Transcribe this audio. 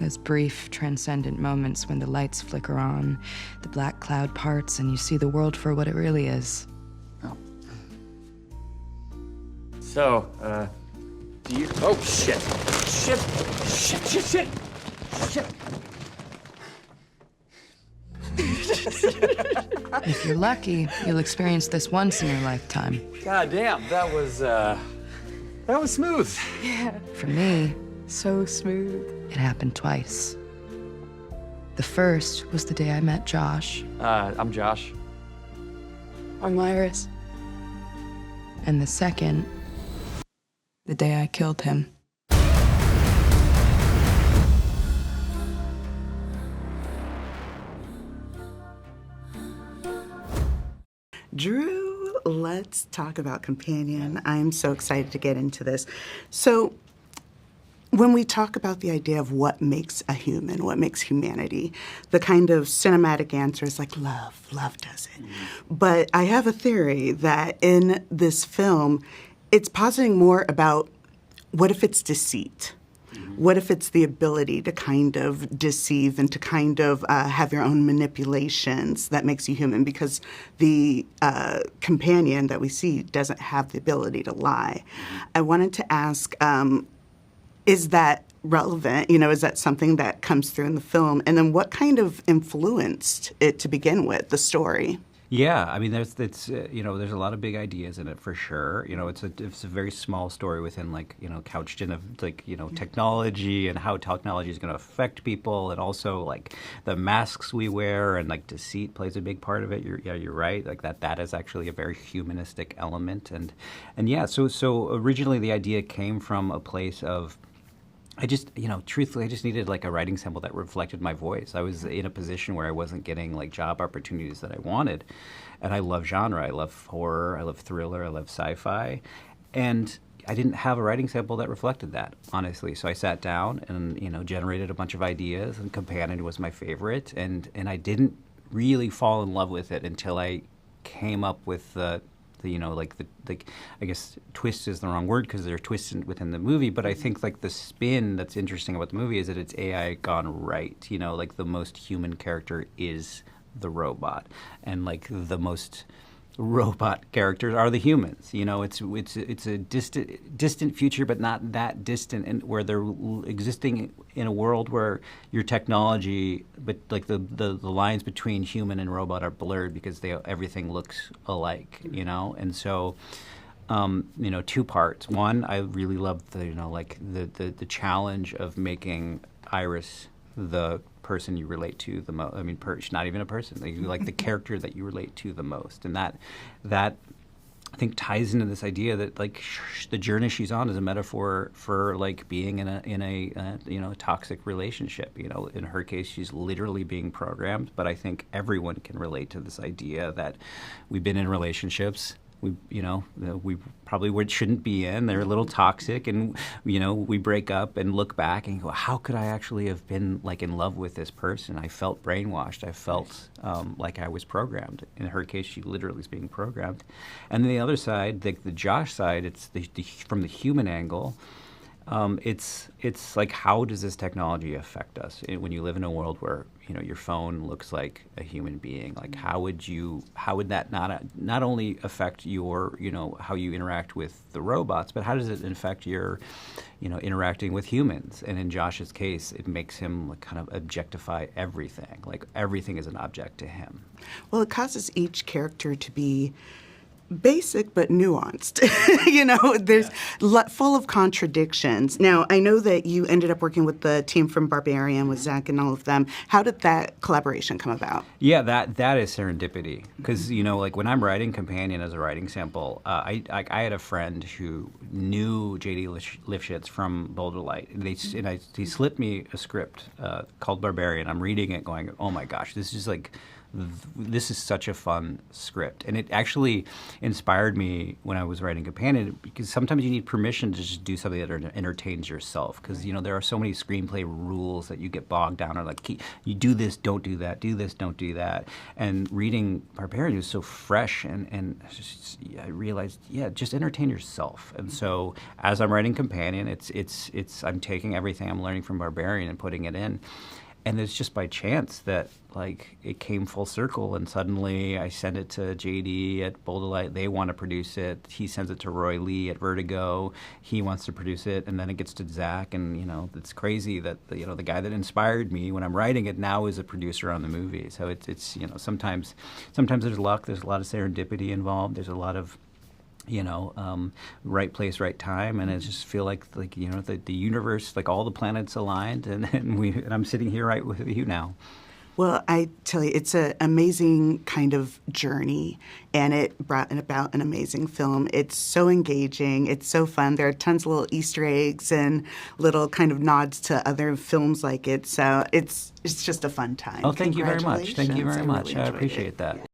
Those brief, transcendent moments when the lights flicker on, the black cloud parts, and you see the world for what it really is. Oh. So, do you... Oh, shit. Shit. Shit, shit, shit. Shit. If you're lucky, you'll experience this once in your lifetime. God damn, that was smooth. Yeah. For me, So smooth. it happened twice. The first was the day I met Josh, I'm Josh. I'm Iris. and the second, the day I killed him. Drew, let's talk about Companion. I'm so excited to get into this. So, when we talk about the idea of what makes a human, what makes humanity, the kind of cinematic answer is like love. Love does it. But I have a theory that in this film, it's positing more about what if it's deceit? What if it's the ability to kind of deceive and to kind of have your own manipulations that makes you human? Because the companion that we see doesn't have the ability to lie. I wanted to ask, is that relevant? You know, is that something that comes through in the film? And then what kind of influenced it to begin with, the story? Yeah, I mean, there's a lot of big ideas in it for sure. You know, it's a very small story within couched in technology and how technology is going to affect people, and also like the masks we wear and like deceit plays a big part of it. You're right. Like that is actually a very humanistic element, and yeah. So originally the idea came from a place of. Truthfully, I just needed like a writing sample that reflected my voice. I was in a position where I wasn't getting like job opportunities that I wanted. And I love genre. I love horror. I love thriller. I love sci-fi. And I didn't have a writing sample that reflected that, honestly. So I sat down and, generated a bunch of ideas, and Companion was my favorite. And I didn't really fall in love with it until I came up with I guess twist is the wrong word because there are twists within the movie, but I think like the spin that's interesting about the movie is that it's AI gone right. Like the most human character is the robot, and like the most robot characters are the humans. It's a distant future, but not that distant, and where they're existing in a world where your technology, but like the lines between human and robot are blurred because everything looks alike. And so. Two parts. One, I really love the challenge of making Iris the person you relate to the most. I mean, she's not even a person. Like the character that you relate to the most, and that I think ties into this idea that like the journey she's on is a metaphor for like being in a toxic relationship. In her case, she's literally being programmed. But I think everyone can relate to this idea that we've been in relationships. We probably shouldn't be in. They're a little toxic, and we break up and look back and go, how could I actually have been like in love with this person? I felt brainwashed. I felt like I was programmed. In her case, she literally is being programmed. And then the other side, the Josh side, it's from the human angle. It's like, how does this technology affect us when you live in a world where your phone looks like a human being? Like how would that not only affect your how you interact with the robots, but how does it affect your interacting with humans? And in Josh's case, it makes him like kind of objectify everything. Like everything is an object to him. Well, it causes each character to be basic but nuanced. There's full of contradictions. Now, I know that you ended up working with the team from Barbarian, with Zach and all of them. How did that collaboration come about? Yeah, that is serendipity. Because, like when I'm writing Companion as a writing sample, I had a friend who knew J.D. Lifshitz from Boulder Light. And he slipped me a script called Barbarian. I'm reading it going, oh my gosh, this is like this is such a fun script. And it actually inspired me when I was writing Companion, because sometimes you need permission to just do something that entertains yourself. Because, there are so many screenplay rules that you get bogged down, or like, you do this, don't do that, do this, don't do that. And reading Barbarian was so fresh, and I realized, just entertain yourself. And so as I'm writing Companion, I'm taking everything I'm learning from Barbarian and putting it in. And it's just by chance that, like, it came full circle, and suddenly I send it to JD at Bold Delight. They want to produce it. He sends it to Roy Lee at Vertigo. He wants to produce it, and then it gets to Zach. And it's crazy that the guy that inspired me when I'm writing it now is a producer on the movie. So it's sometimes there's luck. There's a lot of serendipity involved. There's a lot of right place, right time, and I just feel like the universe, like all the planets aligned, and I'm sitting here right with you now. Well, I tell you, it's an amazing kind of journey, and it brought about an amazing film. It's so engaging. It's so fun. There are tons of little Easter eggs and little kind of nods to other films like it. So it's just a fun time. Oh, thank you very much. Thank you very much. I really I enjoyed appreciate it. that.